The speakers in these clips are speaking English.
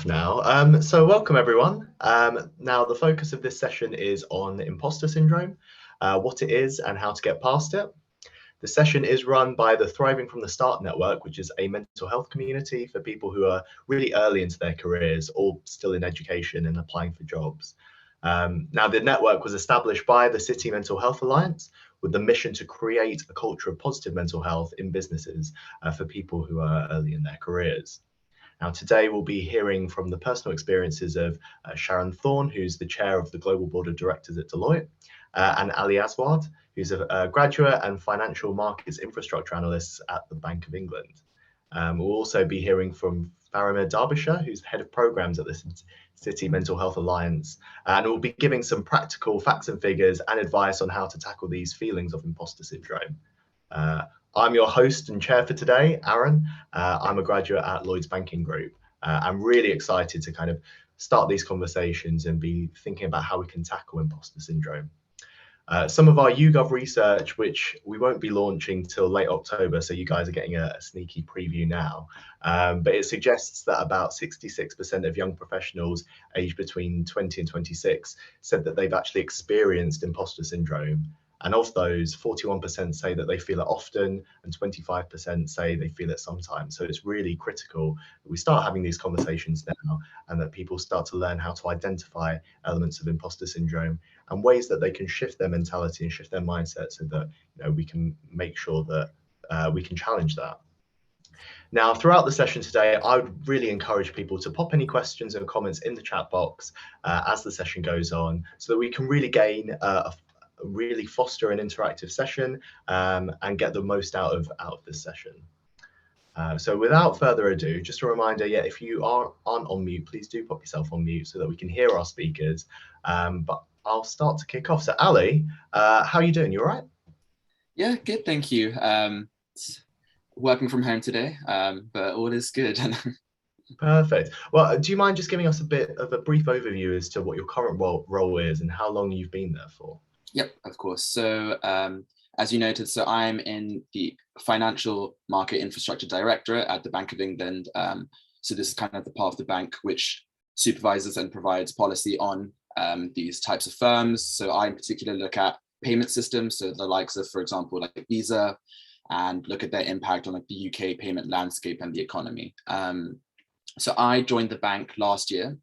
Now. So welcome everyone. Now the focus of this session is on imposter syndrome, what it is and how to get past it. The session is run by the Thriving from the Start Network, which is a mental health community for people who are really early into their careers or still in education and applying for jobs. Now the network was established by the City Mental Health Alliance with the mission to create a culture of positive mental health in businesses for people who are early in their careers. Now, today we'll be hearing from the personal experiences of Sharon Thorne, who's the chair of the Global Board of Directors at Deloitte, and Ali Aswad, who's a graduate and financial markets infrastructure analyst at the Bank of England. We'll also be hearing from Farimah, Darbyshire, who's head of programs at the City Mental Health Alliance, and we'll be giving some practical facts and figures and advice on how to tackle these feelings of imposter syndrome. I'm your host and chair for today, Arun. I'm a graduate at Lloyds Banking Group. I'm really excited to kind of start these conversations and be thinking about how we can tackle imposter syndrome. Some of our YouGov research, which we won't be launching till late October, so you guys are getting a sneaky preview now, but it suggests that about 66% of young professionals aged between 20 and 26 said that they've actually experienced imposter syndrome. And of those, 41% say that they feel it often, and 25% say they feel it sometimes. So it's really critical that we start having these conversations now, and that people start to learn how to identify elements of imposter syndrome and ways that they can shift their mentality and shift their mindset so that we can make sure that we can challenge that. Now, throughout the session today, I would really encourage people to pop any questions and comments in the chat box as the session goes on, so that we can really gain really foster an interactive session and get the most out of this session. So without further ado, just a reminder, if you aren't on mute, please do pop yourself on mute so that we can hear our speakers. But I'll start to kick off. So Ali, how are you doing? You all right? Yeah, good, thank you. Working from home today, but all is good. Perfect. Well, do you mind just giving us a bit of a brief overview as to what your current role is and how long you've been there for? Yep, of course. So as you noted, so I'm in the Financial Market Infrastructure Directorate at the Bank of England. So this is kind of the part of the bank which supervises and provides policy on these types of firms. So I in particular look at payment systems, so the likes of, for example, like Visa, and look at their impact on like the UK payment landscape and the economy. So I joined the bank last year.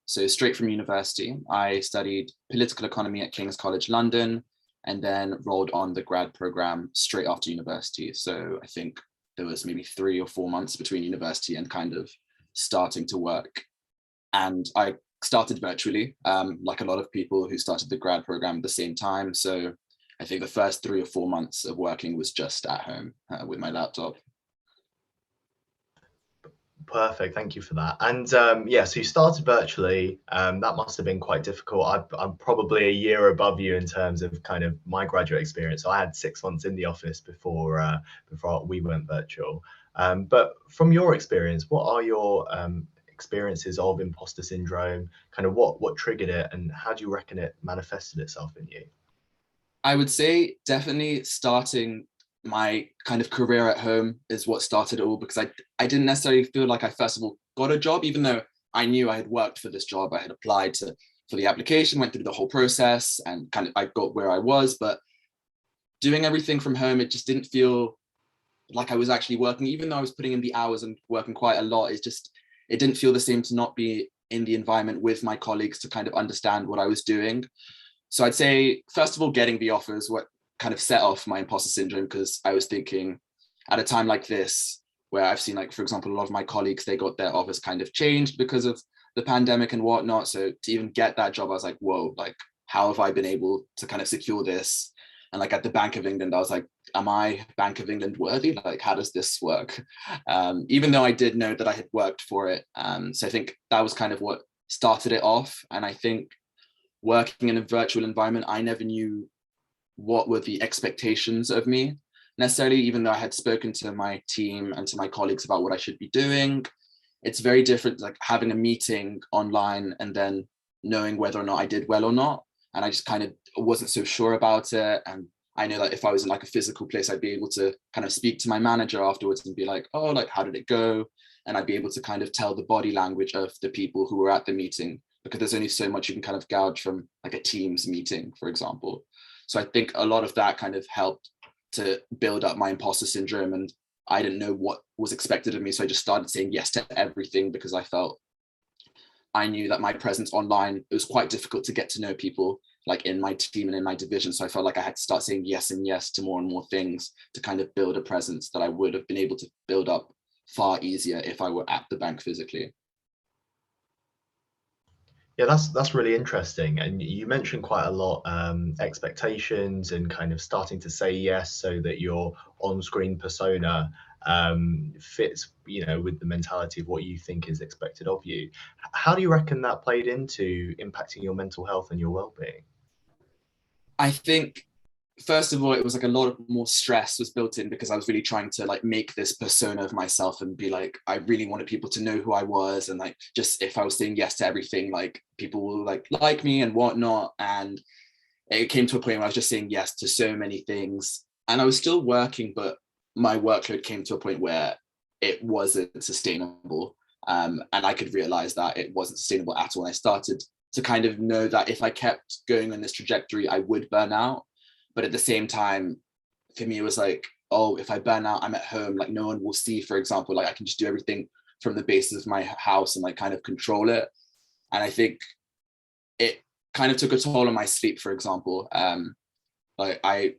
So straight from university, I studied political economy at King's College London, and then rolled on the grad program straight after university. So I think there was maybe 3 or 4 months between university and kind of starting to work. And I started virtually, like a lot of people who started the grad program at the same time. So I think the first 3 or 4 months of working was just at home with my laptop. Perfect, thank you for that. And so you started virtually. That must have been quite difficult. I'm probably a year above you in terms of kind of my graduate experience. So I had 6 months in the office before we went virtual. But from your experience, what are your experiences of imposter syndrome? Kind of what triggered it, and how do you reckon it manifested itself in you? I would say definitely starting my kind of career at home is what started it all, because I didn't necessarily feel like I first of all got a job, even though I knew I had worked for this job. I had applied for the application, went through the whole process, and kind of I got where I was. But doing everything from home, it just didn't feel like I was actually working, even though I was putting in the hours and working quite a lot. It didn't feel the same to not be in the environment with my colleagues to kind of understand what I was doing. So I'd say, first of all, getting the offers, what kind of set off my imposter syndrome, because I was thinking at a time like this, where I've seen, like, for example, a lot of my colleagues, they got their offers kind of changed because of the pandemic and whatnot. So to even get that job, I was like, whoa, like, how have I been able to kind of secure this? And like at the Bank of England, I was like, am I Bank of England worthy? Like, how does this work? Even though I did know that I had worked for it. So I think that was kind of what started it off. And I think working in a virtual environment, I never knew what were the expectations of me necessarily, even though I had spoken to my team and to my colleagues about what I should be doing. It's very different, like having a meeting online and then knowing whether or not I did well or not. And I just kind of wasn't so sure about it. And I know that if I was in like a physical place, I'd be able to kind of speak to my manager afterwards and be like, oh, like, how did it go? and I'd be able to kind of tell the body language of the people who were at the meeting, because there's only so much you can kind of gouge from like a Teams meeting, for example. So I think a lot of that kind of helped to build up my imposter syndrome, and I didn't know what was expected of me. So I just started saying yes to everything because I knew that my presence online, it was quite difficult to get to know people like in my team and in my division. So I felt like I had to start saying yes and yes to more and more things to kind of build a presence that I would have been able to build up far easier if I were at the bank physically. Yeah, that's really interesting. And you mentioned quite a lot expectations and kind of starting to say yes so that your on-screen persona fits, with the mentality of what you think is expected of you. How do you reckon that played into impacting your mental health and your well-being? I think first of all, it was like a lot of more stress was built in because I was really trying to like make this persona of myself and be like, I really wanted people to know who I was. And like, just if I was saying yes to everything, like people will like me and whatnot. And it came to a point where I was just saying yes to so many things. And I was still working, but my workload came to a point where it wasn't sustainable. And I could realize that it wasn't sustainable at all. And I started to kind of know that if I kept going on this trajectory, I would burn out. But at the same time, for me, it was like, oh, if I burn out, I'm at home, like no one will see, for example, like I can just do everything from the basis of my house and like kind of control it. And I think it kind of took a toll on my sleep, for example. Like I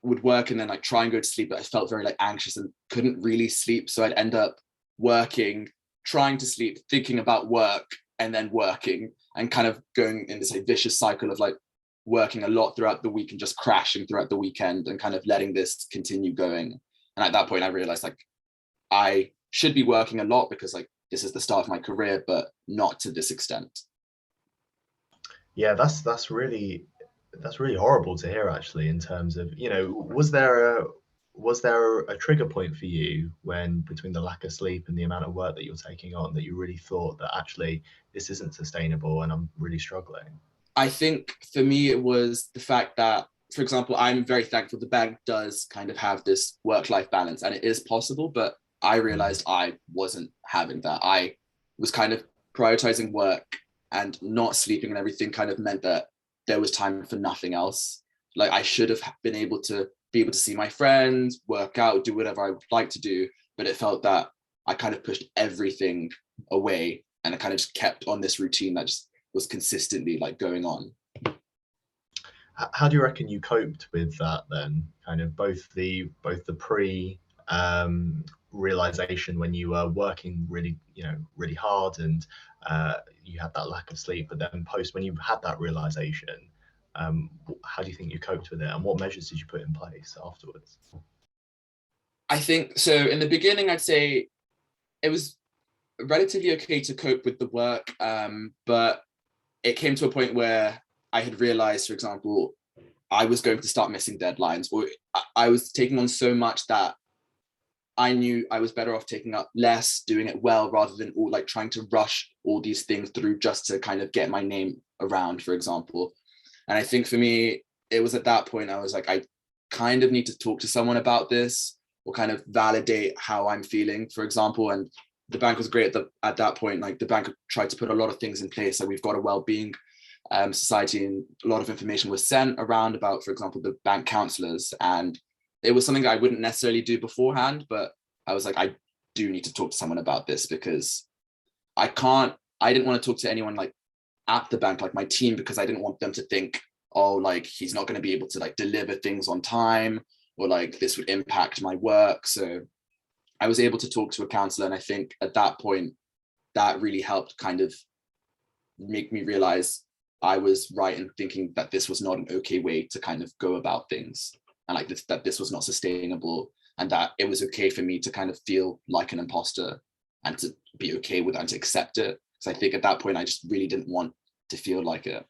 would work and then like try and go to sleep, but I felt very like anxious and couldn't really sleep. So I'd end up working, trying to sleep, thinking about work, and then working, and kind of going in this like vicious cycle of like working a lot throughout the week and just crashing throughout the weekend and kind of letting this continue going. And at that point, I realized like I should be working a lot because like this is the start of my career, but not to this extent. Yeah, that's really horrible to hear actually, in terms of, was there a trigger point for you when, between the lack of sleep and the amount of work that you're taking on, that you really thought that actually this isn't sustainable and I'm really struggling? I think for me, it was the fact that, for example, I'm very thankful the bank does kind of have this work-life balance and it is possible, but I Mm. realized I wasn't having that. I was kind of prioritizing work, and not sleeping and everything kind of meant that there was time for nothing else. Like I should have been able to see my friends, work out, do whatever I would like to do, but it felt that I kind of pushed everything away and I kind of just kept on this routine that just was consistently like going on. How do you reckon you coped with that then? Kind of both the pre realization when you were working really, really hard, and you had that lack of sleep, but then post, when you had that realization, how do you think you coped with it, and what measures did you put in place afterwards? I think so. In the beginning, I'd say it was relatively okay to cope with the work, but it came to a point where I had realized, for example, I was going to start missing deadlines, or I was taking on so much that I knew I was better off taking up less, doing it well, rather than all like trying to rush all these things through just to kind of get my name around, for example. And I think for me, it was at that point I was like, I kind of need to talk to someone about this, or kind of validate how I'm feeling, for example. And the bank was great at that point. Like the bank tried to put a lot of things in place. Like we've got a well-being society, and a lot of information was sent around about, for example, the bank counselors. And it was something that I wouldn't necessarily do beforehand, but I was like, I do need to talk to someone about this, because I didn't want to talk to anyone like at the bank, like my team, because I didn't want them to think, oh, like he's not going to be able to like deliver things on time, or like this would impact my work. So I was able to talk to a counselor. And I think at that point, that really helped kind of make me realize I was right in thinking that this was not an okay way to kind of go about things, and like this, that this was not sustainable, and that it was okay for me to kind of feel like an imposter and to be okay with that and to accept it. Because I think at that point, I just really didn't want to feel like it.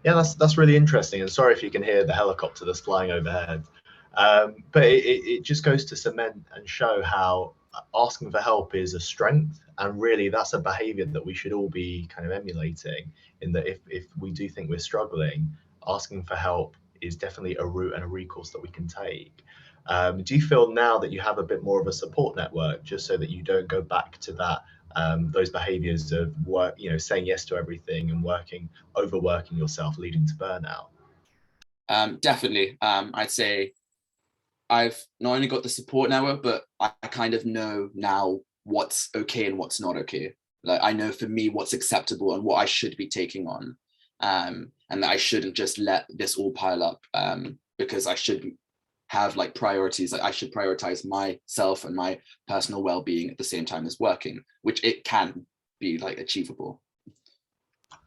Yeah, that's really interesting. And sorry if you can hear the helicopter that's flying overhead. But it just goes to cement and show how asking for help is a strength, and really that's a behavior that we should all be kind of emulating. In that, if we do think we're struggling, asking for help is definitely a route and a recourse that we can take. Do you feel now that you have a bit more of a support network, just so that you don't go back to that those behaviors of work, saying yes to everything and overworking yourself, leading to burnout? Definitely. I'd say I've not only got the support network, but I kind of know now what's okay and what's not okay. Like, I know for me what's acceptable and what I should be taking on, and that I shouldn't just let this all pile up, because I should have like priorities. Like, I should prioritize myself and my personal well-being at the same time as working, which it can be like achievable.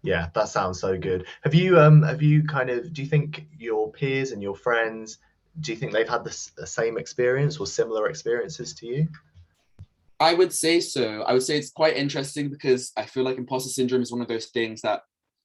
Yeah, that sounds so good. Have you do you think your peers and your friends, do you think they've had the same experience or similar experiences to you? I would say so. I would say it's quite interesting because I feel like imposter syndrome is one of those things that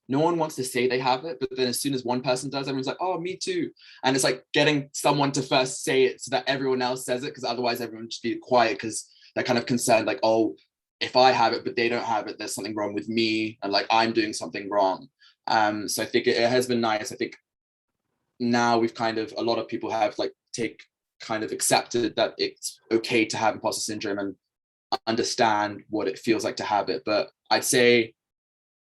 no one wants to say they have it, but then as soon as one person does, everyone's like, oh, me too. And it's like getting someone to first say it so that everyone else says it, because otherwise everyone just be quiet because they're kind of concerned, like, oh, if I have it but they don't have it, there's something wrong with me, and like I'm doing something wrong. So I think it has been nice. I think now we've a lot of people have accepted that it's okay to have imposter syndrome and understand what it feels like to have it. But I'd say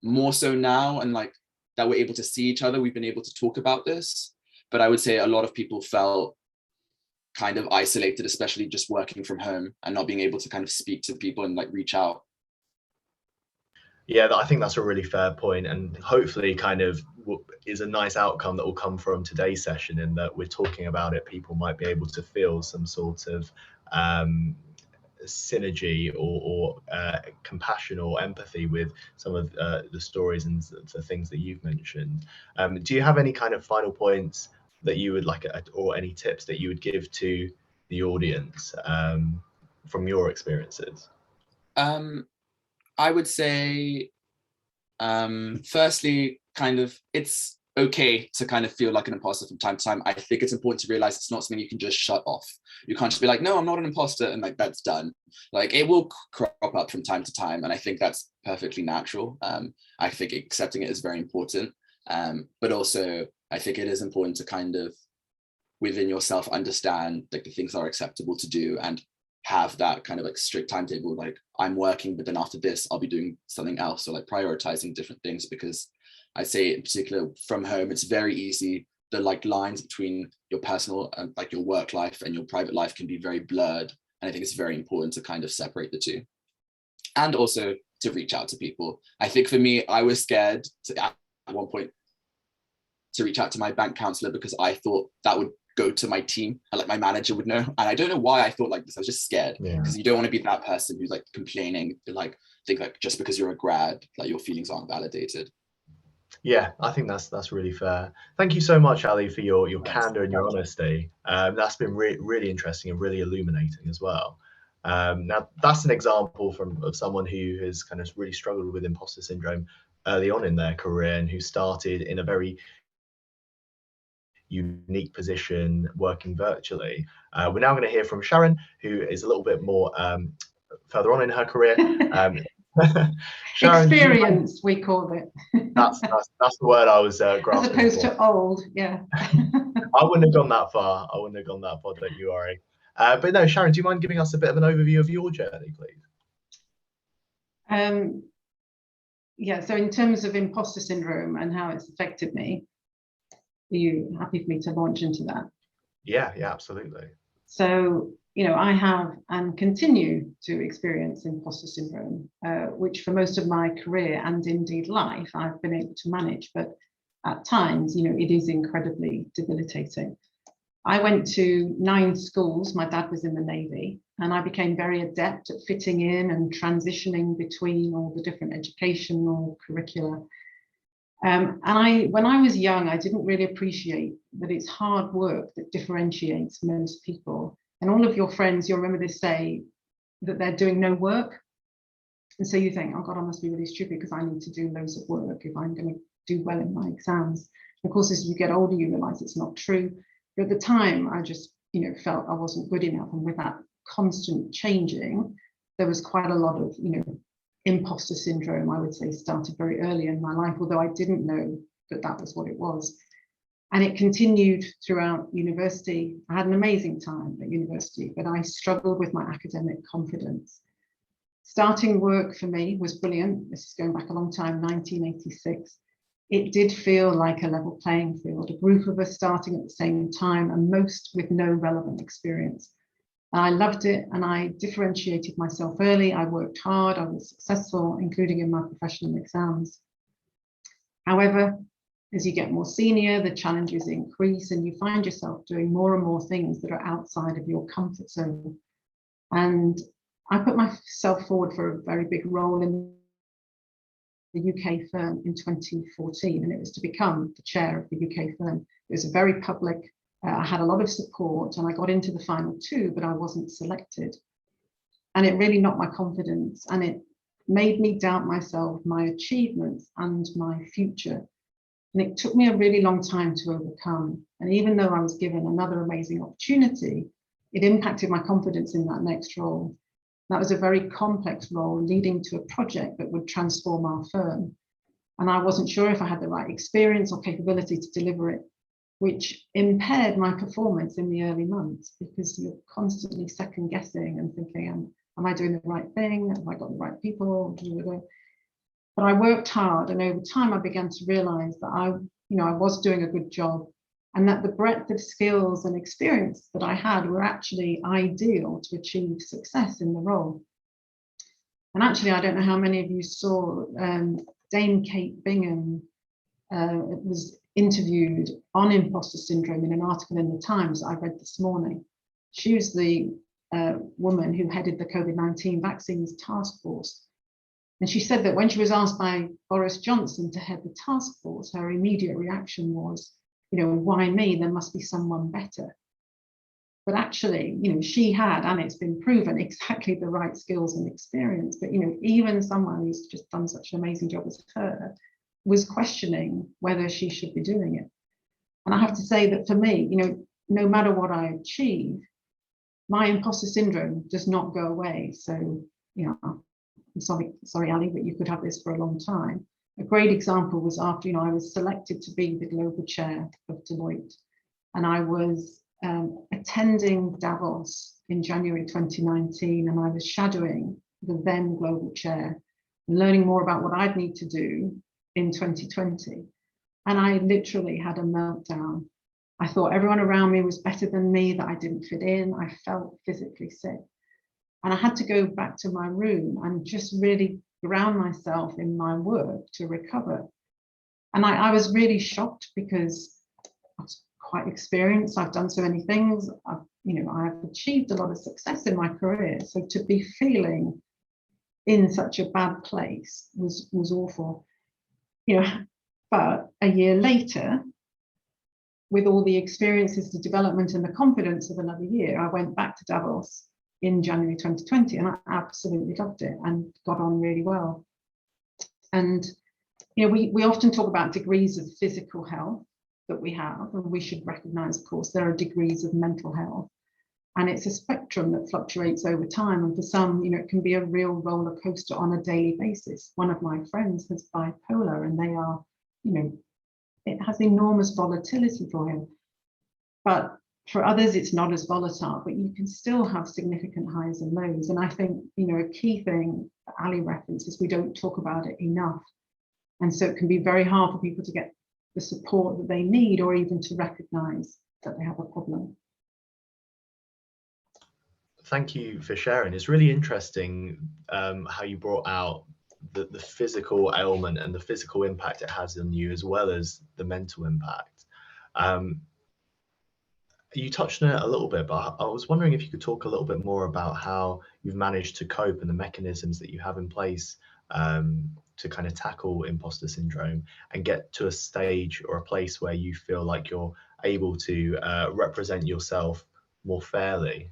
more so now, and like that we're able to see each other, we've been able to talk about this. But I would say a lot of people felt kind of isolated, especially just working from home and not being able to kind of speak to people and like reach out. Yeah, I think that's a really fair point, and hopefully is a nice outcome that will come from today's session, in that we're talking about it. People might be able to feel some sort of synergy or compassion or empathy with some of the stories and the things that you've mentioned. Do you have any kind of final points that you would like, or any tips that you would give to the audience from your experiences? I would say, firstly, it's okay to kind of feel like an imposter from time to time. I think it's important to realize it's not something you can just shut off. You can't just be like, no, I'm not an imposter, and like that's done. Like, it will crop up from time to time, and I think that's perfectly natural. I think accepting it is very important, but also I think it is important to kind of within yourself understand like the things that are acceptable to do, and have that kind of like strict timetable, like I'm working, but then after this I'll be doing something else, or like prioritizing different things. Because I say in particular from home, it's very easy, the like lines between your personal and like your work life and your private life can be very blurred, and I think it's very important to kind of separate the two, and also to reach out to people. I think for me, I was scared at one point to reach out to my bank counselor because I thought that would go to my team and like my manager would know. And I don't know why I thought like this. I was just scared, because you don't want to be that person who's like complaining, like think like just because you're a grad, like your feelings aren't validated. Yeah, I think that's really fair. Thank you so much, Ali, for your candor and your honesty. That's been really interesting and really illuminating as well. Now, that's an example of someone who has kind of really struggled with imposter syndrome early on in their career, and who started in a very unique position working virtually. We're now going to hear from Sharon, who is a little bit more further on in her career. Sharon, experience, we call it. that's the word I was grasping as opposed for. To old, yeah. I wouldn't have gone that far. Don't you worry. But no, Sharon, do you mind giving us a bit of an overview of your journey, please? Yeah, so in terms of imposter syndrome and how it's affected me, are you happy for me to launch into that? Yeah, absolutely. So, I have and continue to experience imposter syndrome, which for most of my career and indeed life, I've been able to manage. But at times, it is incredibly debilitating. I went to 9 schools. My dad was in the Navy, and I became very adept at fitting in and transitioning between all the different educational curricula. And when I was young, I didn't really appreciate that it's hard work that differentiates most people. And all of your friends, you'll remember this, say that they're doing no work. And so you think, oh God, I must be really stupid because I need to do loads of work if I'm going to do well in my exams. Of course, as you get older, you realize it's not true. But at the time, I just, felt I wasn't good enough. And with that constant changing, there was quite a lot of, imposter syndrome, I would say, started very early in my life, although I didn't know that that was what it was. And it continued throughout university. I had an amazing time at university, but I struggled with my academic confidence. Starting work for me was brilliant. This is going back a long time, 1986. It did feel like a level playing field, a group of us starting at the same time and most with no relevant experience. I loved it and I differentiated myself early. I worked hard, I was successful, including in my professional exams. However, as you get more senior, the challenges increase and you find yourself doing more and more things that are outside of your comfort zone. And I put myself forward for a very big role in the UK firm in 2014, and it was to become the chair of the UK firm. It was a very public, I had a lot of support and I got into the final two, but I wasn't selected. And it really knocked my confidence and it made me doubt myself, my achievements and my future. And it took me a really long time to overcome. And even though I was given another amazing opportunity, it impacted my confidence in that next role. That was a very complex role leading to a project that would transform our firm. And I wasn't sure if I had the right experience or capability to deliver it, which impaired my performance in the early months because you're constantly second guessing and thinking, am I doing the right thing? Have I got the right people? But I worked hard and over time I began to realize that I was doing a good job and that the breadth of skills and experience that I had were actually ideal to achieve success in the role. And actually, I don't know how many of you saw Dame Kate Bingham was interviewed on imposter syndrome in an article in the Times I read this morning. She was the woman who headed the COVID-19 vaccines task force. And she said that when she was asked by Boris Johnson to head the task force, her immediate reaction was, why me? There must be someone better. But actually, she had, and it's been proven, exactly the right skills and experience. But, even someone who's just done such an amazing job as her was questioning whether she should be doing it. And I have to say that for me, no matter what I achieve, my imposter syndrome does not go away. So, I'm sorry, Ali, but you could have this for a long time. A great example was after, I was selected to be the global chair of Deloitte, and I was attending Davos in January 2019, and I was shadowing the then global chair and learning more about what I'd need to do in 2020. And I literally had a meltdown. I thought everyone around me was better than me, that I didn't fit in. I felt physically sick. And I had to go back to my room and just really ground myself in my work to recover. And I was really shocked because I was quite experienced. I've done so many things. I've achieved a lot of success in my career. So to be feeling in such a bad place was awful. But a year later, with all the experiences, the development and the confidence of another year, I went back to Davos in January 2020 and I absolutely loved it and got on really well. And we often talk about degrees of physical health that we have, and we should recognize, of course, there are degrees of mental health, and it's a spectrum that fluctuates over time, and for some, it can be a real roller coaster on a daily basis. One of my friends has bipolar and they are, it has enormous volatility for him, but for others, it's not as volatile, but you can still have significant highs and lows. And I think, a key thing that Ali references, we don't talk about it enough. And so it can be very hard for people to get the support that they need or even to recognize that they have a problem. Thank you for sharing. It's really interesting how you brought out the physical ailment and the physical impact it has on you, as well as the mental impact. You touched on it a little bit, but I was wondering if you could talk a little bit more about how you've managed to cope and the mechanisms that you have in place to kind of tackle imposter syndrome and get to a stage or a place where you feel like you're able to represent yourself more fairly.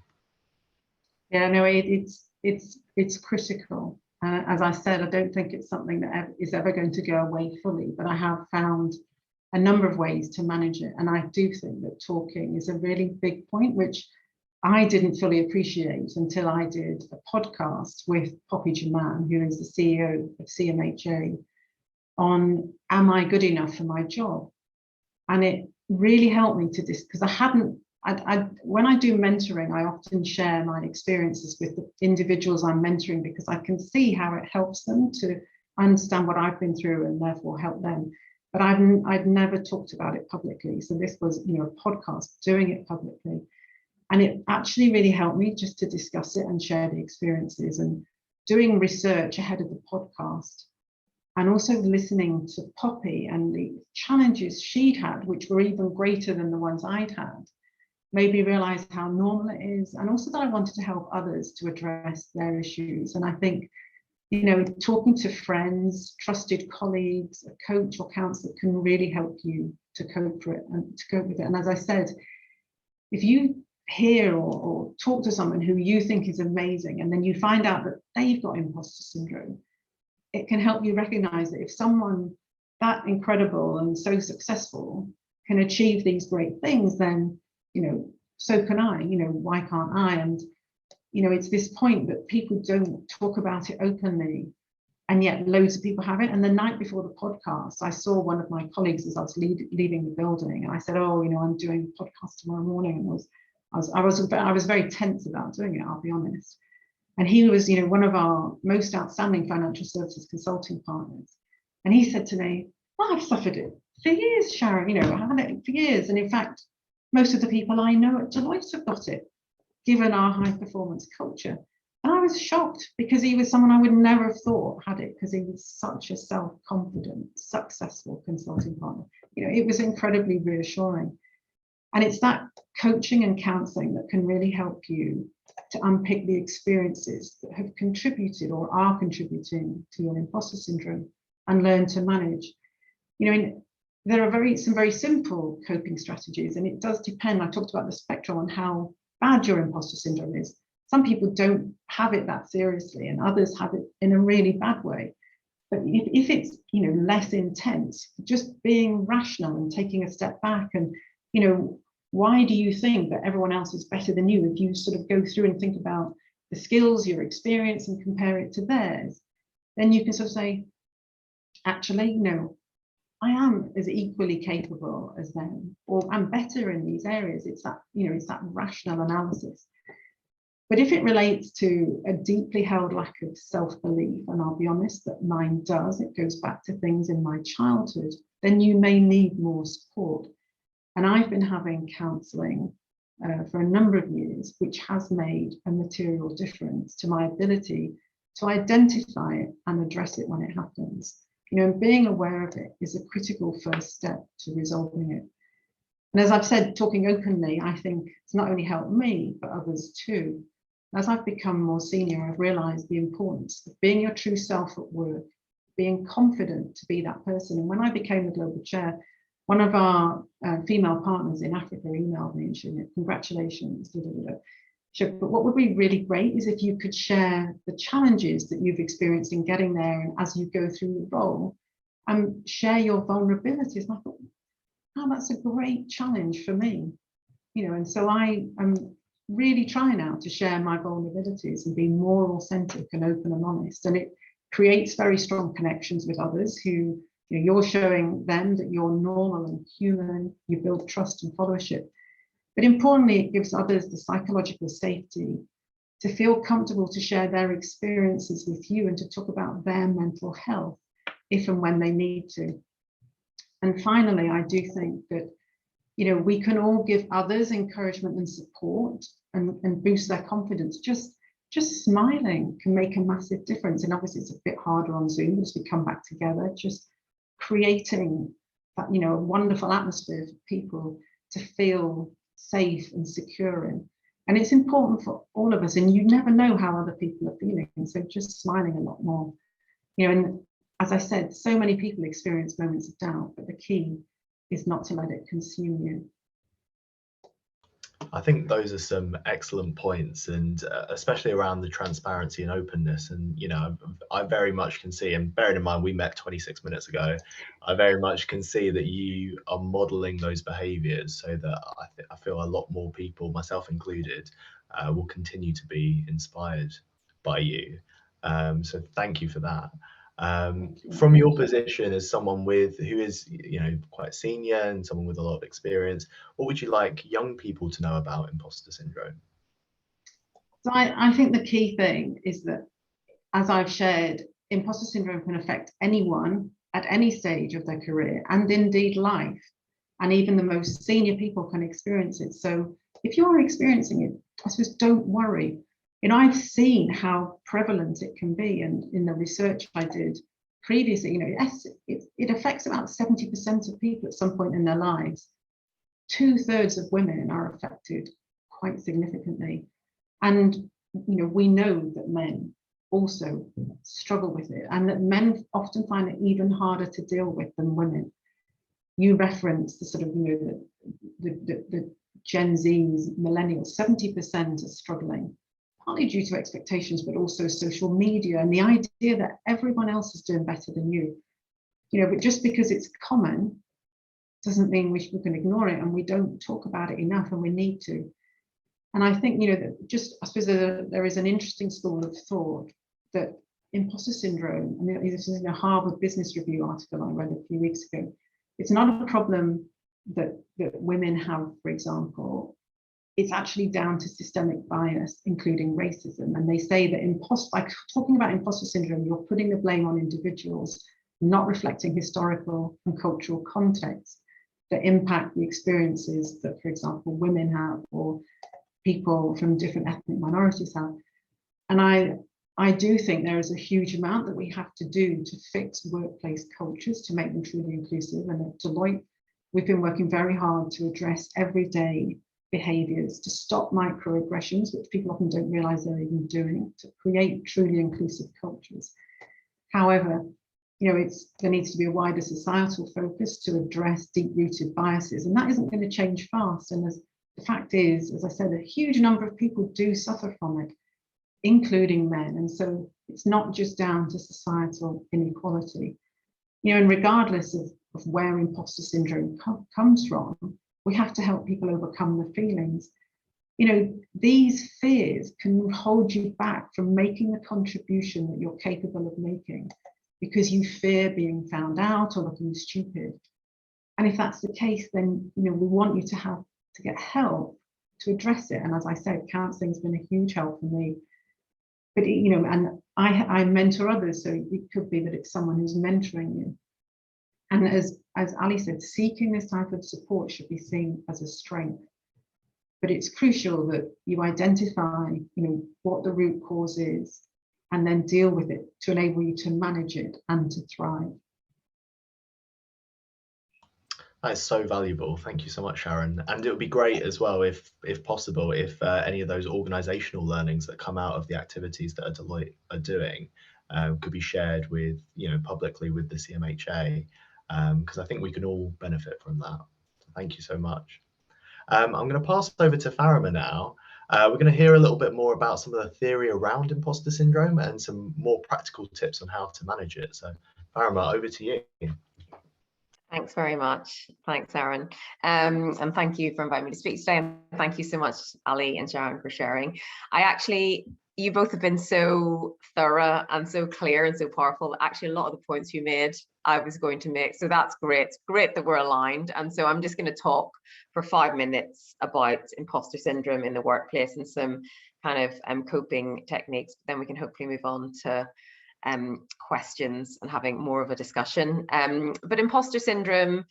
Yeah, no, it's critical. As I said, I don't think it's something that is ever going to go away fully, but I have found a number of ways to manage it. And I do think that talking is a really big point, which I didn't fully appreciate until I did a podcast with Poppy Jaman, who is the CEO of CMHA, on am I good enough for my job? And really helped me to this, because when I do mentoring, I often share my experiences with the individuals I'm mentoring, because I can see how it helps them to understand what I've been through and therefore help them. But I've never talked about it publicly. So this was, you know, a podcast, doing it publicly. And it actually really helped me just to discuss it and share the experiences, and doing research ahead of the podcast, and also listening to Poppy and the challenges she'd had, which were even greater than the ones I'd had, made me realize how normal it is, and also that I wanted to help others to address their issues. And I think, you know, talking to friends, trusted colleagues, a coach or counselor can really help you to cope with it. And as I said, if you hear or talk to someone who you think is amazing, and then you find out that they've got imposter syndrome, it can help you recognize that if someone that incredible and so successful can achieve these great things, then, you know, so can I. You know, why can't I? And, you know, it's this point that people don't talk about it openly, and yet loads of people have it. And the night before the podcast, I saw one of my colleagues as I was leaving the building, and I said, oh, you know, I'm doing a podcast tomorrow morning. And I was very tense about doing it, I'll be honest. And he was, you know, one of our most outstanding financial services consulting partners. And he said to me, well, I've suffered it for years, Sharon, you know, I've had it for years. And in fact, most of the people I know at Deloitte have got it, given our high performance culture. And I was shocked, because he was someone I would never have thought had it, because he was such a self-confident, successful consulting partner. You know, it was incredibly reassuring. And it's that coaching and counselling that can really help you to unpick the experiences that have contributed or are contributing to your imposter syndrome, and learn to manage. You know, there are some very simple coping strategies, and it does depend. I talked about the spectrum on how bad your imposter syndrome is. Some people don't have it that seriously, and others have it in a really bad way. But if it's, you know, less intense, just being rational and taking a step back, and, you know, why do you think that everyone else is better than you? If you sort of go through and think about the skills, your experience, and compare it to theirs, then you can sort of say, actually, you know, I am as equally capable as them, or I'm better in these areas. It's that, you know, it's that rational analysis. But if it relates to a deeply held lack of self-belief, and I'll be honest that mine does, it goes back to things in my childhood, then you may need more support. And I've been having counselling for a number of years, which has made a material difference to my ability to identify it and address it when it happens. You know, and being aware of it is a critical first step to resolving it. And as I've said, talking openly, I think it's not only helped me, but others too. As I've become more senior, I've realised the importance of being your true self at work, being confident to be that person. And when I became the global chair, one of our female partners in Africa emailed me and she said, congratulations. She said, but what would be really great is if you could share the challenges that you've experienced in getting there, and as you go through the role, and share your vulnerabilities. And I thought, oh, that's a great challenge for me. You know, and so I am really trying now to share my vulnerabilities and be more authentic and open and honest. And it creates very strong connections with others who, you know, you're showing them that you're normal and human, you build trust and followership. But importantly, it gives others the psychological safety to feel comfortable to share their experiences with you and to talk about their mental health if and when they need to. And finally, I do think that, you know, we can all give others encouragement and support and boost their confidence. Just smiling can make a massive difference. And obviously it's a bit harder on Zoom as we come back together, just creating that, you know, a wonderful atmosphere for people to feel safe and secure in. And it's important for all of us, and you never know how other people are feeling. So just smiling a lot more, you know, and as I said, so many people experience moments of doubt, but the key is not to let it consume you. I think those are some excellent points, and especially around the transparency and openness. And, you know, I very much can see, and bearing in mind we met 26 minutes ago, I very much can see that you are modeling those behaviors, so that I feel a lot more people, myself included, will continue to be inspired by you. So thank you for that. From your position as someone who is, quite senior and someone with a lot of experience, what would you like young people to know about imposter syndrome? So I think the key thing is that, as I've shared, imposter syndrome can affect anyone at any stage of their career and indeed life. And even the most senior people can experience it. So if you're experiencing it, I suppose don't worry. I've seen how prevalent it can be. And in the research I did previously, it affects about 70% of people at some point in their lives. 2/3 of women are affected quite significantly. And, we know that men also struggle with it, and that men often find it even harder to deal with than women. You referenced the sort of, the Gen Zs, millennials, 70% are struggling, partly due to expectations, but also social media and the idea that everyone else is doing better than you. But just because it's common doesn't mean we can ignore it, and we don't talk about it enough, and we need to. And I think, I suppose there is an interesting school of thought that imposter syndrome, and this is in a Harvard Business Review article I read a few weeks ago, it's not a problem that women have, for example. It's actually down to systemic bias, including racism. And they say that by talking about imposter syndrome, you're putting the blame on individuals, not reflecting historical and cultural context that impact the experiences that, for example, women have or people from different ethnic minorities have. And I do think there is a huge amount that we have to do to fix workplace cultures to make them truly inclusive. And at Deloitte, we've been working very hard to address everyday behaviours, to stop microaggressions, which people often don't realise they're even doing, to create truly inclusive cultures. However, there needs to be a wider societal focus to address deep-rooted biases, and that isn't going to change fast. And the fact is, as I said, a huge number of people do suffer from it, including men. And so it's not just down to societal inequality. And regardless of where imposter syndrome comes from, we have to help people overcome the feelings. These fears can hold you back from making the contribution that you're capable of making because you fear being found out or looking stupid. And if that's the case, then we want you to get help to address it. And as I said, counselling has been a huge help for me. But and I mentor others, so it could be that it's someone who's mentoring you. And as Ali said, seeking this type of support should be seen as a strength. But it's crucial that you identify, what the root cause is, and then deal with it to enable you to manage it and to thrive. That is so valuable. Thank you so much, Sharon. And it would be great as well, if possible, if any of those organizational learnings that come out of the activities that Deloitte are doing could be shared with, publicly with the CMHA, because I think we can all benefit from that. So thank you so much. I'm going to pass over to Farimah now. We're going to hear a little bit more about some of the theory around imposter syndrome and some more practical tips on how to manage it. So Farimah, over to you. Thanks very much. Thanks, Arun. And thank you for inviting me to speak today. And thank you so much, Ali and Sharon, for sharing. You both have been so thorough and so clear and so powerful. Actually, a lot of the points you made, I was going to make. So that's great. It's great that we're aligned. And so I'm just going to talk for 5 minutes about imposter syndrome in the workplace and some kind of coping techniques. Then we can hopefully move on to questions and having more of a discussion. But imposter syndrome,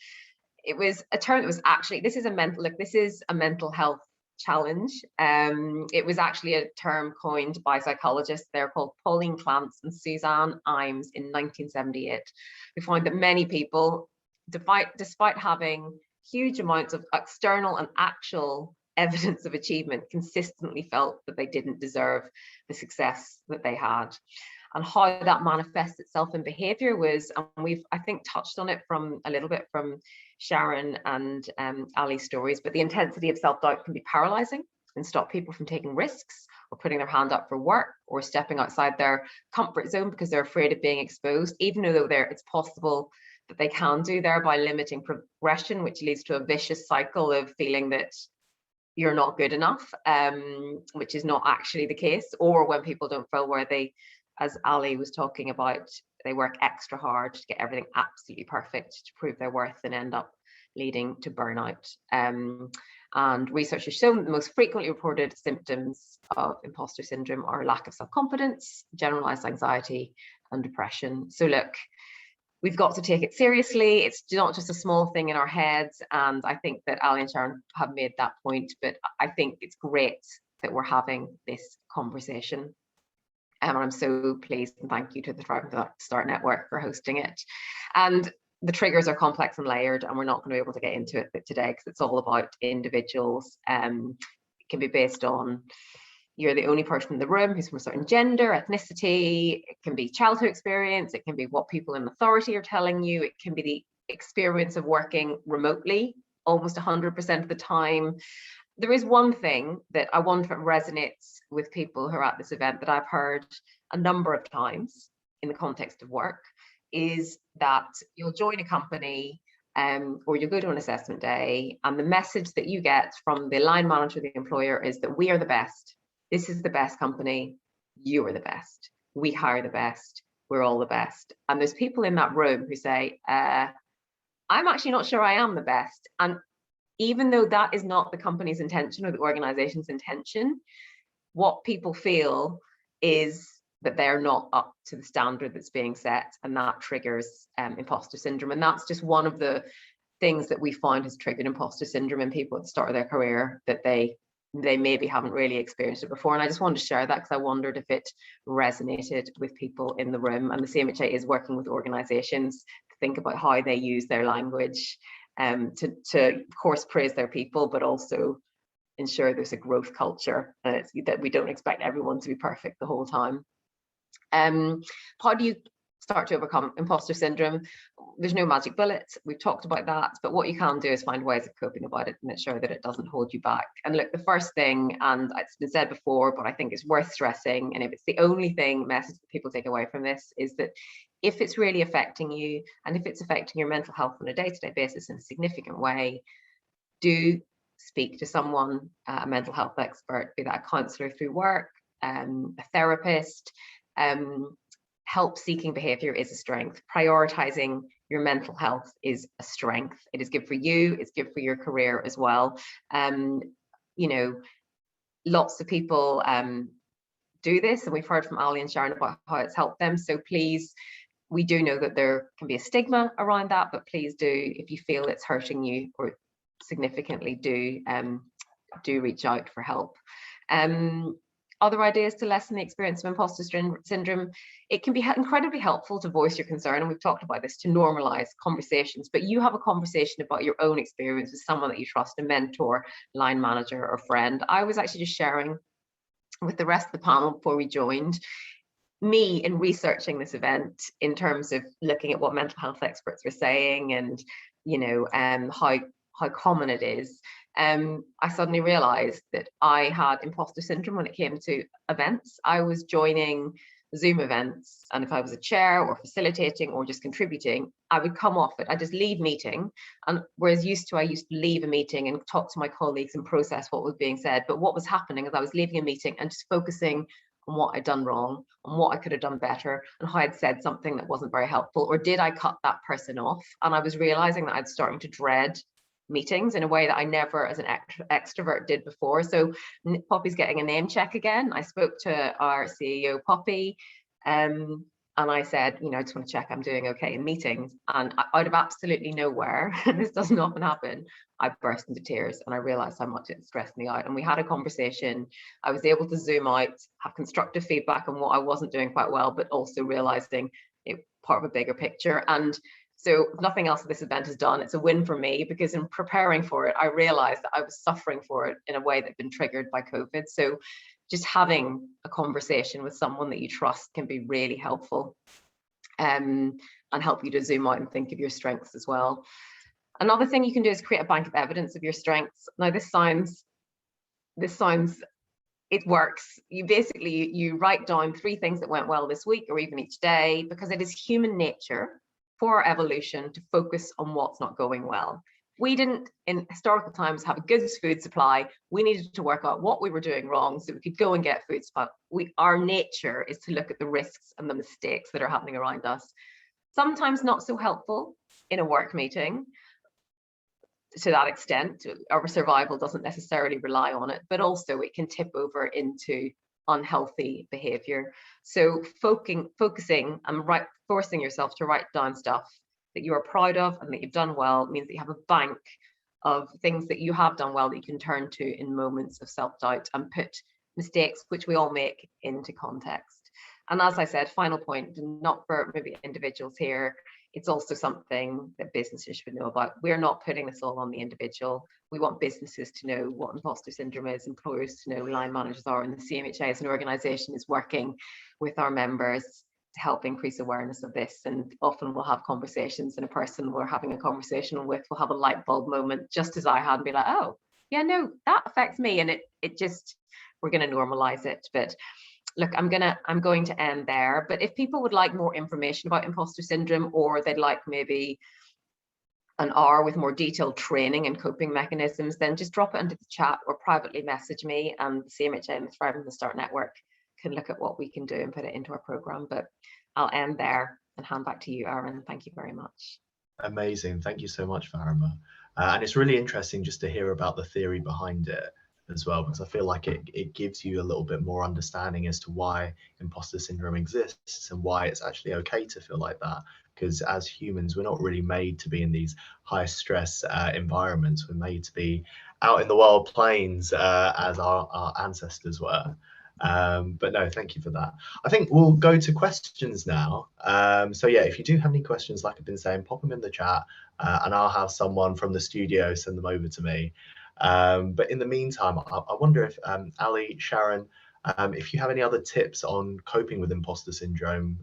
it was a term that was actually, this is a mental health challenge. It was actually a term coined by psychologists. They're called Pauline Clance and Suzanne Imes in 1978. We find that many people, despite having huge amounts of external and actual evidence of achievement, consistently felt that they didn't deserve the success that they had. And how that manifests itself in behaviour was, and we've, I think, touched on it a little bit from Sharon and Ali's stories, but the intensity of self-doubt can be paralysing and stop people from taking risks or putting their hand up for work or stepping outside their comfort zone because they're afraid of being exposed, even though it's possible that they can do, thereby limiting progression, which leads to a vicious cycle of feeling that you're not good enough, which is not actually the case, or when people don't feel worthy, as Ali was talking about, They work extra hard to get everything absolutely perfect to prove their worth and end up leading to burnout. And research has shown that the most frequently reported symptoms of imposter syndrome are lack of self-confidence, generalized anxiety, and depression. So look, we've got to take it seriously. It's not just a small thing in our heads. And I think that Ali and Sharon have made that point, but I think it's great that we're having this conversation. And I'm so pleased, and thank you to the Thriving from the Start Network for hosting it. And the triggers are complex and layered, and we're not going to be able to get into it today because it's all about individuals. It can be based on you're the only person in the room who's from a certain gender, ethnicity. It can be childhood experience. It can be what people in authority are telling you. It can be the experience of working remotely almost 100% of the time. There is one thing that I wonder if it resonates with people who are at this event that I've heard a number of times in the context of work, is that you'll join a company or you'll go to an assessment day, and the message that you get from the line manager, the employer, is that we are the best. This is the best company. You are the best. We hire the best. We're all the best. And there's people in that room who say, I'm actually not sure I am the best. And even though that is not the company's intention or the organization's intention, what people feel is that they're not up to the standard that's being set, and that triggers imposter syndrome. And that's just one of the things that we find has triggered imposter syndrome in people at the start of their career, that they maybe haven't really experienced it before. And I just wanted to share that because I wondered if it resonated with people in the room. And the CMHA is working with organizations to think about how they use their language to of course praise their people, but also ensure there's a growth culture, that we don't expect everyone to be perfect the whole time. How do you start to overcome imposter syndrome? There's no magic bullet. We've talked about that, but what you can do is find ways of coping about it and ensure that it doesn't hold you back. And look, the first thing, and it's been said before, but I think it's worth stressing, and if it's the only message that people take away from this, is that if it's really affecting you, and if it's affecting your mental health on a day-to-day basis in a significant way, do speak to someone, a mental health expert, be that a counsellor through work, a therapist. Help-seeking behaviour is a strength. Prioritising your mental health is a strength. It is good for you. It's good for your career as well. You know, lots of people do this, and we've heard from Ali and Sharon about how it's helped them. So please, we do know that there can be a stigma around that, but please do, if you feel it's hurting you or significantly, do reach out for help. Other ideas to lessen the experience of imposter syndrome: it can be incredibly helpful to voice your concern, and we've talked about this, to normalize conversations, but you have a conversation about your own experience with someone that you trust, a mentor, line manager, or friend. I was actually just sharing with the rest of the panel before we joined, me in researching this event in terms of looking at what mental health experts were saying, and you know, how common it is. I suddenly realized that I had imposter syndrome when it came to events. I was joining Zoom events, and if I was a chair or facilitating or just contributing, I would come off it. I just leave meeting, and whereas I used to leave a meeting and talk to my colleagues and process what was being said. But what was happening is I was leaving a meeting and just focusing on what I'd done wrong, on what I could have done better, and how I'd said something that wasn't very helpful, or did I cut that person off? And I was realizing that I'd starting to dread meetings in a way that I never as an extrovert did before. So Poppy's getting a name check again. I spoke to our CEO, Poppy, and I said, you know, I just want to check I'm doing okay in meetings. And out of absolutely nowhere, and this doesn't often happen, I burst into tears, and I realized how much it stressed me out. And we had a conversation. I was able to zoom out, have constructive feedback on what I wasn't doing quite well, but also realizing it part of a bigger picture. And so if nothing else that this event has done, it's a win for me, because in preparing for it, I realized that I was suffering for it in a way that had been triggered by COVID. So just having a conversation with someone that you trust can be really helpful, and help you to zoom out and think of your strengths as well. Another thing you can do is create a bank of evidence of your strengths. Now, this sounds, it works. You write down 3 things that went well this week, or even each day, because it is human nature for our evolution to focus on what's not going well. we didn't in historical times have a good food supply. We needed to work out what we were doing wrong so we could go and get food supply. Our nature is to look at the risks and the mistakes that are happening around us. Sometimes not so helpful in a work meeting to that extent. Our survival doesn't necessarily rely on it, but also it can tip over into unhealthy behavior. So focusing and forcing yourself to write down stuff that you are proud of and that you've done well means that you have a bank of things that you have done well that you can turn to in moments of self-doubt and put mistakes, which we all make, into context. And as I said, final point, not for maybe individuals here, it's also something that businesses should know about. We're not putting this all on the individual. We want businesses to know what imposter syndrome is, employers to know, line managers are, and the CMHA as an organisation is working with our members to help increase awareness of this. And often we'll have conversations, and a person we're having a conversation with will have a light bulb moment, just as I had, and be like, oh, yeah, no, that affects me. And it just, we're going to normalise it. But look, I'm going to end there. But if people would like more information about imposter syndrome, or they'd like maybe an hour with more detailed training and coping mechanisms, then just drop it into the chat or privately message me, and the CMHA and the Thriving from the Start Network can look at what we can do and put it into our program. But I'll end there and hand back to you, Arun. Thank you very much. Amazing. Thank you so much, Farimah. And it's really interesting just to hear about the theory behind it as well, because I feel like it gives you a little bit more understanding as to why imposter syndrome exists and why it's actually okay to feel like that. Because as humans, we're not really made to be in these high stress environments. We're made to be out in the wild plains as our ancestors were. But no, thank you for that. I think we'll go to questions now. So yeah, if you do have any questions, like I've been saying, pop them in the chat and I'll have someone from the studio send them over to me. But in the meantime, I wonder if Ali, Sharon, if you have any other tips on coping with imposter syndrome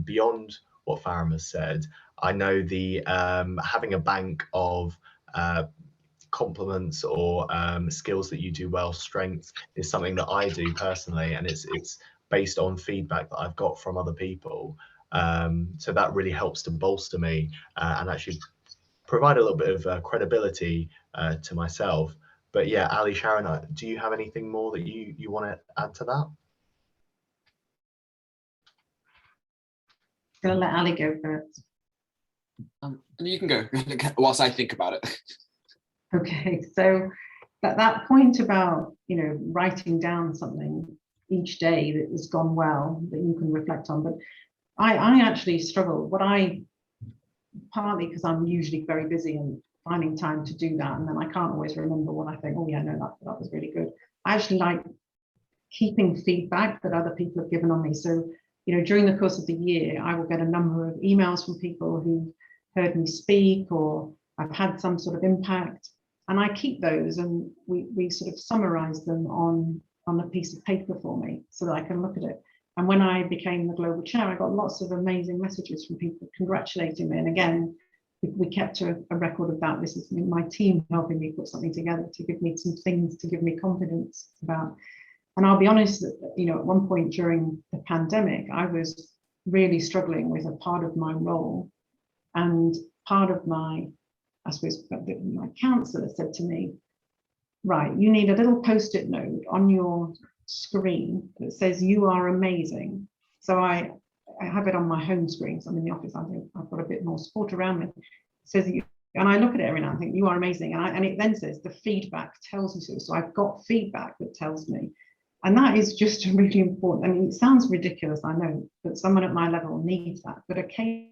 beyond what Farimah said. I know the having a bank of compliments or skills that you do well, strengths, is something that I do personally, and it's based on feedback that I've got from other people. So that really helps to bolster me and actually provide a little bit of credibility to myself. But yeah, Ali, Sharon, do you have anything more that you want to add to that? I'm gonna let Ali go first. You can go whilst I think about it. Okay, so that point about, you know, writing down something each day that has gone well that you can reflect on, but I actually struggle. Partly because I'm usually very busy and finding time to do that, and then I can't always remember what I think, oh yeah, no, that was really good. I actually like keeping feedback that other people have given on me. So, you know, during the course of the year, I will get a number of emails from people who heard me speak, or I've had some sort of impact, and I keep those, and we sort of summarize them on a piece of paper for me so that I can look at it. And when I became the global chair, I got lots of amazing messages from people congratulating me. And again, we kept a record of that. This is my team helping me put something together to give me some things to give me confidence about. And I'll be honest, you know, at one point during the pandemic, I was really struggling with a part of my role, and part of my, I suppose, my counsellor said to me, right, you need a little post-it note on your screen that says you are amazing. So I have it on my home screen, so I'm in the office, I've got a bit more support around me. It says you, and I look at it every now and think you are amazing, and it then says the feedback tells you so. So I've got feedback that tells me, and that is just really important. I mean, it sounds ridiculous, I know, but someone at my level needs that. But occasionally,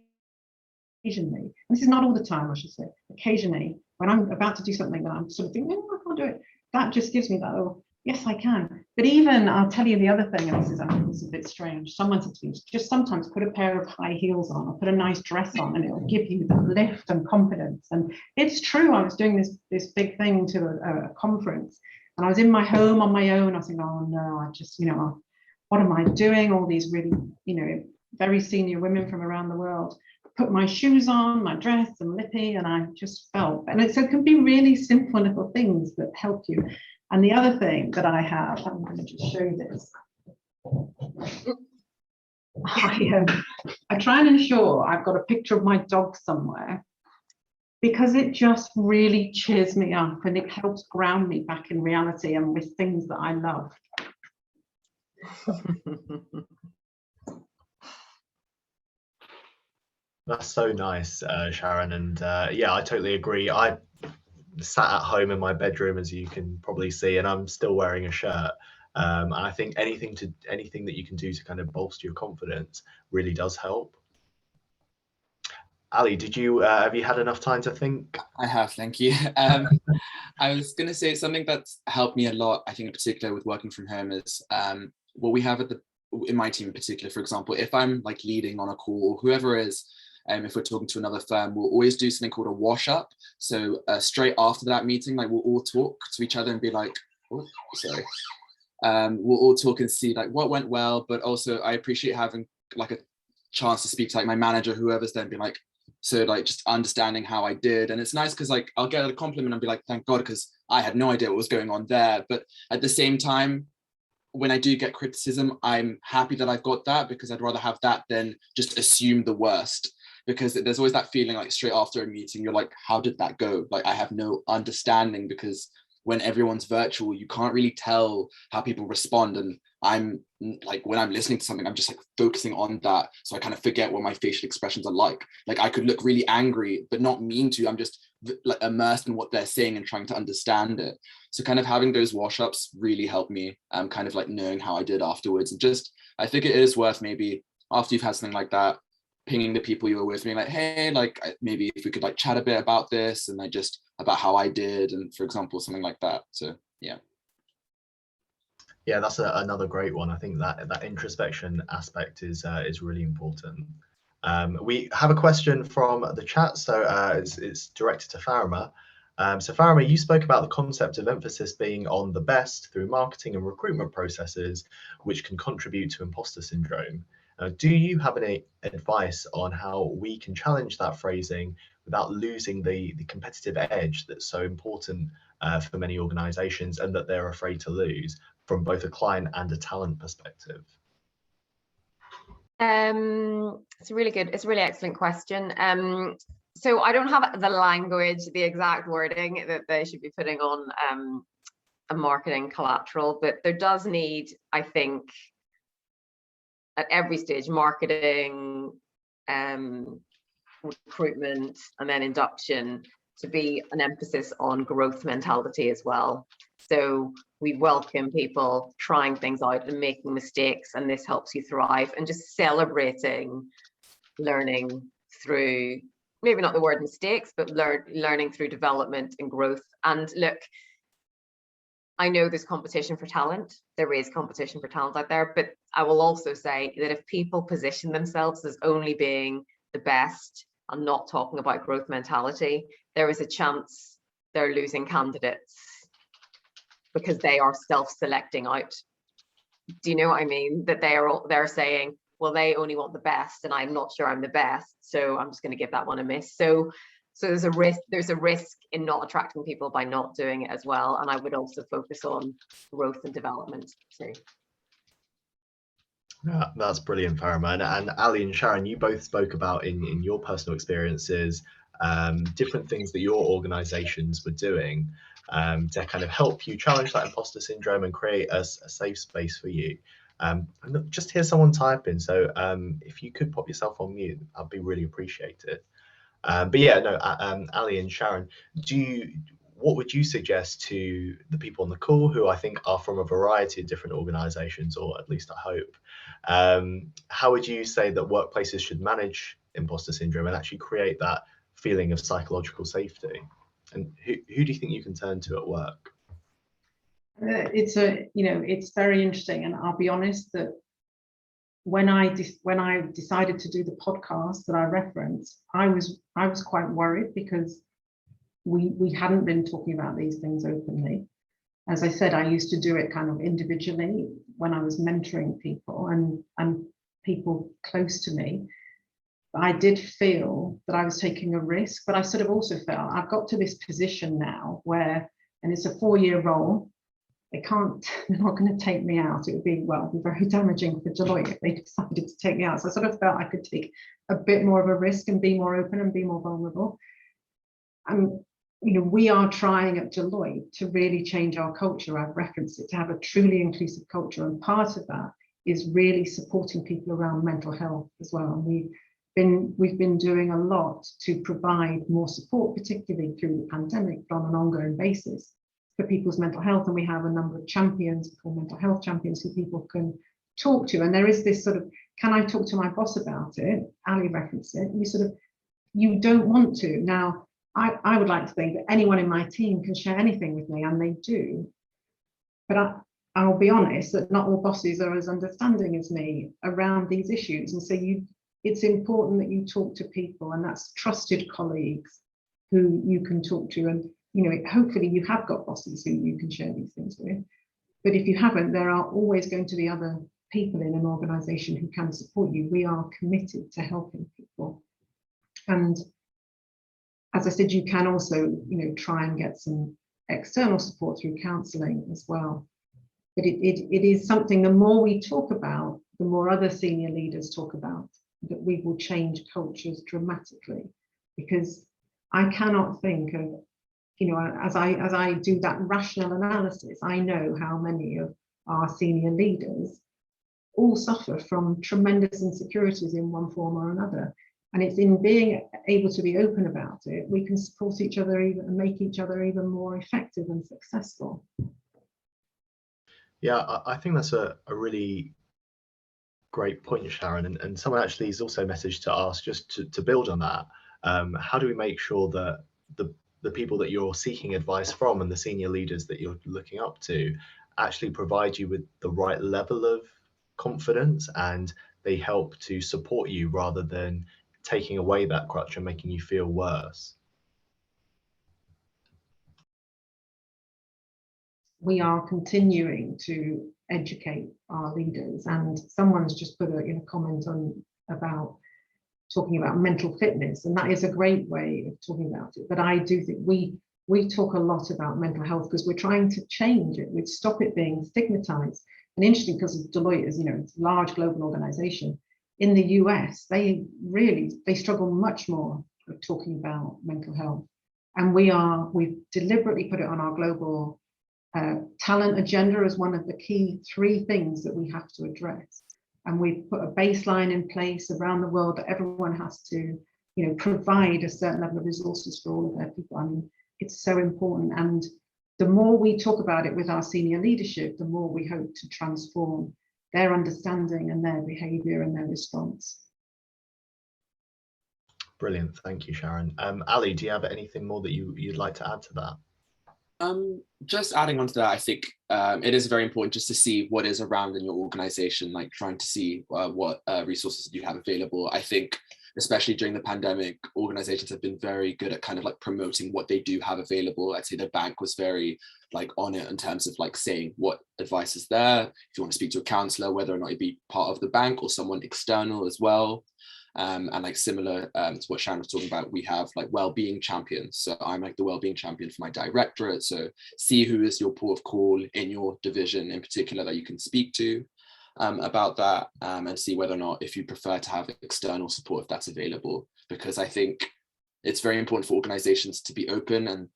and this is not all the time, I should say, occasionally when I'm about to do something that I'm sort of thinking, oh, I can't do it, that just gives me that, oh, yes, I can. But even, I'll tell you the other thing, and this is a bit strange. Someone said to me, just sometimes put a pair of high heels on, or put a nice dress on, and it'll give you that lift and confidence. And it's true. I was doing this big thing to a conference, and I was in my home on my own. I was thinking, oh no, I just, you know, what am I doing? All these really, you know, very senior women from around the world. Put my shoes on, my dress, and lippy, and I just felt. And it can be really simple little things that help you. And the other thing that I have, I'm going to just show you this. I try and ensure I've got a picture of my dog somewhere, because it just really cheers me up and it helps ground me back in reality and with things that I love. That's so nice, Sharon. And yeah, I totally agree. I sat at home in my bedroom, as you can probably see, and I'm still wearing a shirt. And I think anything that you can do to kind of bolster your confidence really does help. Ali, did you have you had enough time to think? I have, thank you. I was going to say something that's helped me a lot, I think in particular with working from home, is what we have in my team in particular. For example, if I'm like leading on a call, or whoever is, if we're talking to another firm, we'll always do something called a wash up. So straight after that meeting, like we'll all talk to each other and be like, oh, sorry. We'll all talk and see like what went well, but also I appreciate having like a chance to speak to like my manager, whoever's then be like, so like just understanding how I did. And it's nice because like I'll get a compliment and be like, thank God, because I had no idea what was going on there. But at the same time, when I do get criticism, I'm happy that I've got that, because I'd rather have that than just assume the worst. Because there's always that feeling like straight after a meeting, you're like, how did that go? Like I have no understanding, because when everyone's virtual, you can't really tell how people respond. And I'm like, when I'm listening to something, I'm just like focusing on that. So I kind of forget what my facial expressions are like. Like I could look really angry, but not mean to. I'm just like immersed in what they're saying and trying to understand it. So kind of having those wash-ups really helped me, kind of like knowing how I did afterwards. And just, I think it is worth maybe after you've had something like that, pinging the people you were with, being like, hey, like maybe if we could like chat a bit about this and like just about how I did, and for example, something like that. So yeah. Yeah, that's another great one. I think that introspection aspect is really important. We have a question from the chat, so it's directed to Farimah. So Farimah, you spoke about the concept of emphasis being on the best through marketing and recruitment processes, which can contribute to imposter syndrome. Do you have any advice on how we can challenge that phrasing without losing the competitive edge that's so important for many organizations and that they're afraid to lose from both a client and a talent perspective? It's a really excellent question. So I don't have the language, the exact wording that they should be putting on a marketing collateral, but there does need, I think, at every stage, marketing, recruitment, and then induction, to be an emphasis on growth mentality as well. So we welcome people trying things out and making mistakes, and this helps you thrive, and just celebrating learning through, maybe not the word mistakes, but learning through development and growth. And look, I know there's competition for talent. There is competition for talent out there, but I will also say that if people position themselves as only being the best and not talking about growth mentality, there is a chance they're losing candidates because they are self-selecting out. Do you know what I mean? That they're saying, well, they only want the best, and I'm not sure I'm the best, so I'm just going to give that one a miss. So there's a risk in not attracting people by not doing it as well. And I would also focus on growth and development too. Yeah, that's brilliant, Farimah. And Ali and Sharon, you both spoke about in your personal experiences, different things that your organizations were doing to kind of help you challenge that imposter syndrome and create a safe space for you. And just hear someone typing. So if you could pop yourself on mute, I'd be really appreciated. But yeah, no, Ali and Sharon, what would you suggest to the people on the call who I think are from a variety of different organizations, or at least I hope? How would you say that workplaces should manage imposter syndrome and actually create that feeling of psychological safety? And who do you think you can turn to at work? It's very interesting, and I'll be honest that when I decided to do the podcast that I referenced, I was quite worried because we hadn't been talking about these things openly. As I said, I used to do it kind of individually when I was mentoring people and people close to me. I did feel that I was taking a risk, but I sort of also felt I've got to this position now where, and it's a 4-year role, they're not going to take me out. It would be very damaging for Deloitte if they decided to take me out. So I sort of felt I could take a bit more of a risk and be more open and be more vulnerable. And we are trying at Deloitte to really change our culture. I've referenced it, to have a truly inclusive culture, and part of that is really supporting people around mental health as well. And we've been doing a lot to provide more support, particularly through the pandemic, but on an ongoing basis for people's mental health. And we have a number of champions, called mental health champions, who people can talk to. And there is this sort of, can I talk to my boss about it? Ali referenced it. You don't want to. Now, I would like to think that anyone in my team can share anything with me, and they do. But I'll be honest that not all bosses are as understanding as me around these issues. And so it's important that you talk to people, and that's trusted colleagues who you can talk to. And hopefully you have got bosses who you can share these things with. But if you haven't, there are always going to be other people in an organization who can support you. We are committed to helping people. And as I said, you can also, try and get some external support through counselling as well. But it is something, the more we talk about, the more other senior leaders talk about, that we will change cultures dramatically. Because I cannot think of, as I do that rational analysis, I know how many of our senior leaders all suffer from tremendous insecurities in one form or another. And it's in being able to be open about it, we can support each other even and make each other even more effective and successful. Yeah, I think that's a really great point, Sharon. And someone actually has also messaged to ask, just to build on that, how do we make sure that the people that you're seeking advice from and the senior leaders that you're looking up to actually provide you with the right level of confidence, and they help to support you rather than taking away that crutch and making you feel worse? We are continuing to educate our leaders, and someone's just put a comment on about talking about mental fitness, and that is a great way of talking about it. But I do think we talk a lot about mental health because we're trying to change it. We'd stop it being stigmatized. And interesting, because Deloitte is, it's a large global organization. In the US, they struggle much more with talking about mental health. And we've deliberately put it on our global talent agenda as one of the key 3 things that we have to address. And we've put a baseline in place around the world that everyone has to, provide a certain level of resources for all of their people. I mean, it's so important. And the more we talk about it with our senior leadership, the more we hope to transform their understanding and their behaviour and their response. Brilliant, thank you, Sharon. Ali, do you have anything more that you'd like to add to that? Just adding on to that, I think it is very important just to see what is around in your organization, like trying to see what resources you have available. I think especially during the pandemic, organizations have been very good at kind of like promoting what they do have available. I'd say the bank was very like on it in terms of like saying what advice is there. If you want to speak to a counselor, whether or not you'd be part of the bank or someone external as well. And like similar to what Sharon was talking about, we have like well-being champions. So I'm like the well-being champion for my directorate. So see who is your port of call in your division in particular that you can speak to about that, and see whether or not, if you prefer to have external support, if that's available. Because I think it's very important for organizations to be open, and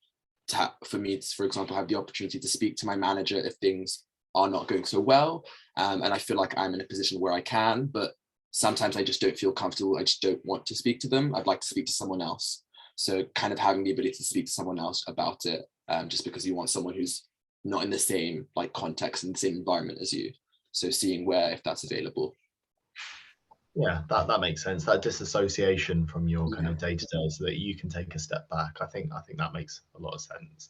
for me to, for example, have the opportunity to speak to my manager if things are not going so well. And I feel like I'm in a position where I can, but sometimes I just don't feel comfortable. I just don't want to speak to them. I'd like to speak to someone else. So kind of having the ability to speak to someone else about it, just because you want someone who's not in the same like context and the same environment as you. So seeing if that's available. Yeah, that makes sense. That disassociation from your kind of day-to-day, so that you can take a step back. I think that makes a lot of sense.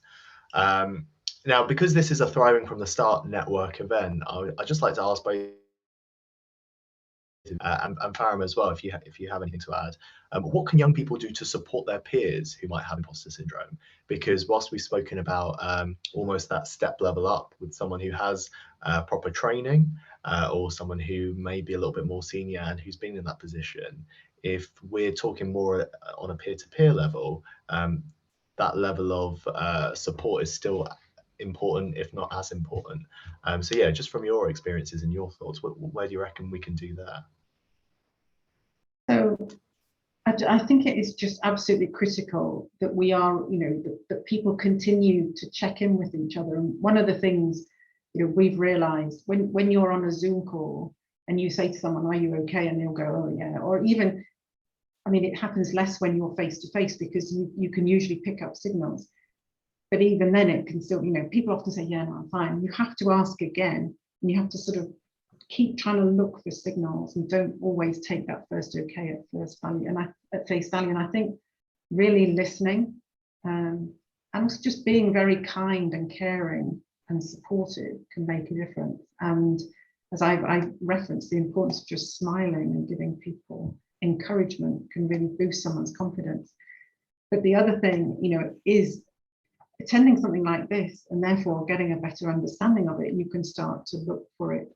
Now, because this is a Thriving from the Start network event, I'd just like to ask both and Farimah as well, if you have anything to add. What can young people do to support their peers who might have imposter syndrome? Because whilst we've spoken about almost that step level up with someone who has proper training, or someone who may be a little bit more senior and who's been in that position, if we're talking more on a peer-to-peer level, that level of support is still important, if not as important. So yeah, just from your experiences and your thoughts, where do you reckon we can do that? So I think it is just absolutely critical that we are, that people continue to check in with each other. And one of the things, we've realized when you're on a Zoom call and you say to someone, are you okay? And they'll go, oh yeah. Or even, I mean, it happens less when you're face to face because you can usually pick up signals. But even then it can still, people often say, yeah, no, I'm fine. You have to ask again, and you have to sort of keep trying to look for signals and don't always take that first okay at face value. And I think really listening and also just being very kind and caring and supportive can make a difference. And as I referenced, the importance of just smiling and giving people encouragement can really boost someone's confidence. But the other thing, is attending something like this and therefore getting a better understanding of it. You can start to look for it,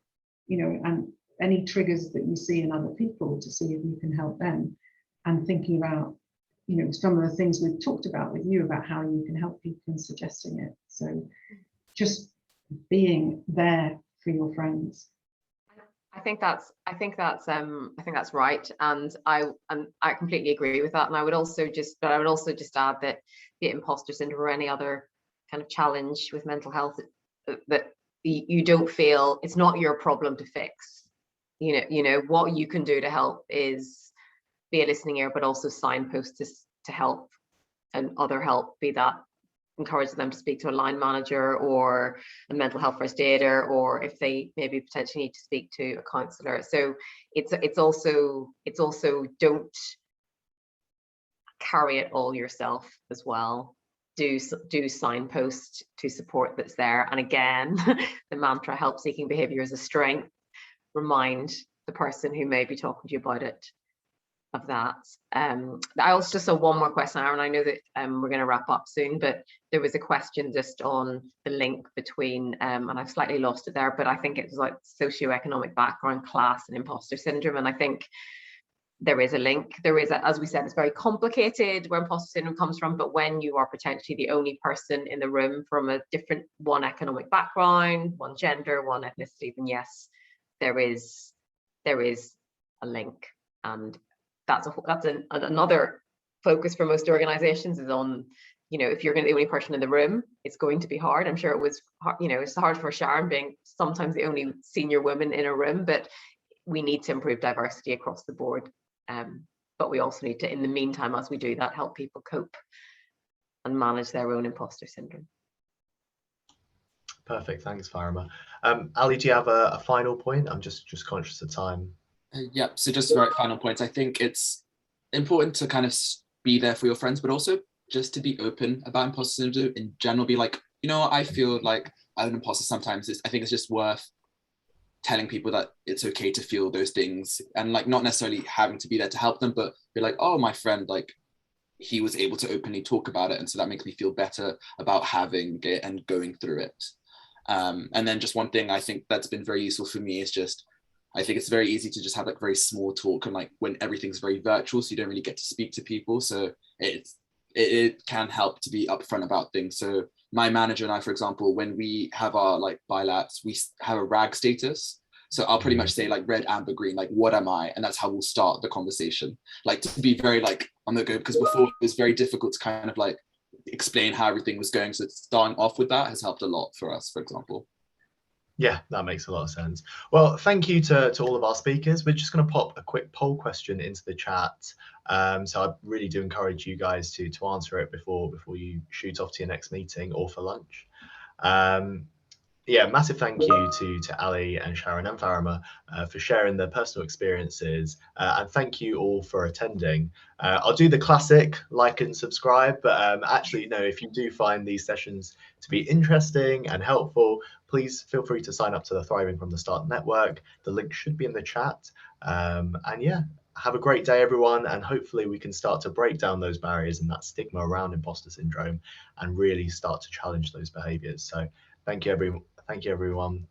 and any triggers that you see in other people to see if you can help them, and thinking about, some of the things we've talked about with you about how you can help people and suggesting it. So just being there for your friends. I think that's right, and I completely agree with that. And I would also just add that the imposter syndrome or any other kind of challenge with mental health, that you don't feel it's not your problem to fix. What you can do to help is be a listening ear, but also signpost to help and other help, be that encourage them to speak to a line manager or a mental health first aider, or if they maybe potentially need to speak to a counsellor. So it's also don't carry it all yourself as well. Do signpost to support that's there. And again, the mantra, help seeking behaviour is a strength. Remind the person who may be talking to you about it of that. I also just saw one more question, Aaron. I know that we're going to wrap up soon, but there was a question just on the link between, and I've slightly lost it there, but I think it was like socioeconomic background, class, and imposter syndrome. And I think there is a link. There is, as we said, it's very complicated where imposter syndrome comes from, but when you are potentially the only person in the room from a different, one economic background, one gender, one ethnicity, then yes, there is a link. And that's another focus for most organizations is on, if you're going to be the only person in the room, it's going to be hard. I'm sure it was hard, it's hard for Sharon being sometimes the only senior woman in a room, but we need to improve diversity across the board. But we also need to, in the meantime, as we do that, help people cope and manage their own imposter syndrome. Perfect, thanks, Farimah. Ali, do you have a final point? I'm just conscious of time. Yeah, so just a very final point. I think it's important to kind of be there for your friends, but also just to be open about imposter syndrome in general. Be like, I feel like I'm an imposter sometimes. I think it's just worth telling people that it's okay to feel those things, and like not necessarily having to be there to help them, but be like, oh, my friend, like he was able to openly talk about it, and so that makes me feel better about having it and going through it. And then just one thing I think that's been very useful for me is just, I think it's very easy to just have like very small talk, and like when everything's very virtual, so you don't really get to speak to people. So it can help to be upfront about things. So my manager and I, for example, when we have our like bilats, we have a RAG status. So I'll pretty much say like red, amber, green, like what am I? And that's how we'll start the conversation. Like to be very like on the go, because before it was very difficult to kind of like explain how everything was going. So starting off with that has helped a lot for us, for example. Yeah, that makes a lot of sense. Well, thank you to all of our speakers. We're just going to pop a quick poll question into the chat. So I really do encourage you guys to answer it before you shoot off to your next meeting or for lunch. Yeah, massive thank you to Ali and Sharon and Farimah for sharing their personal experiences, and thank you all for attending. I'll do the classic like and subscribe, but actually, no, if you do find these sessions to be interesting and helpful, please feel free to sign up to the Thriving from the Start network. The link should be in the chat. And yeah, have a great day, everyone, and hopefully we can start to break down those barriers and that stigma around imposter syndrome and really start to challenge those behaviours. So thank you, everyone.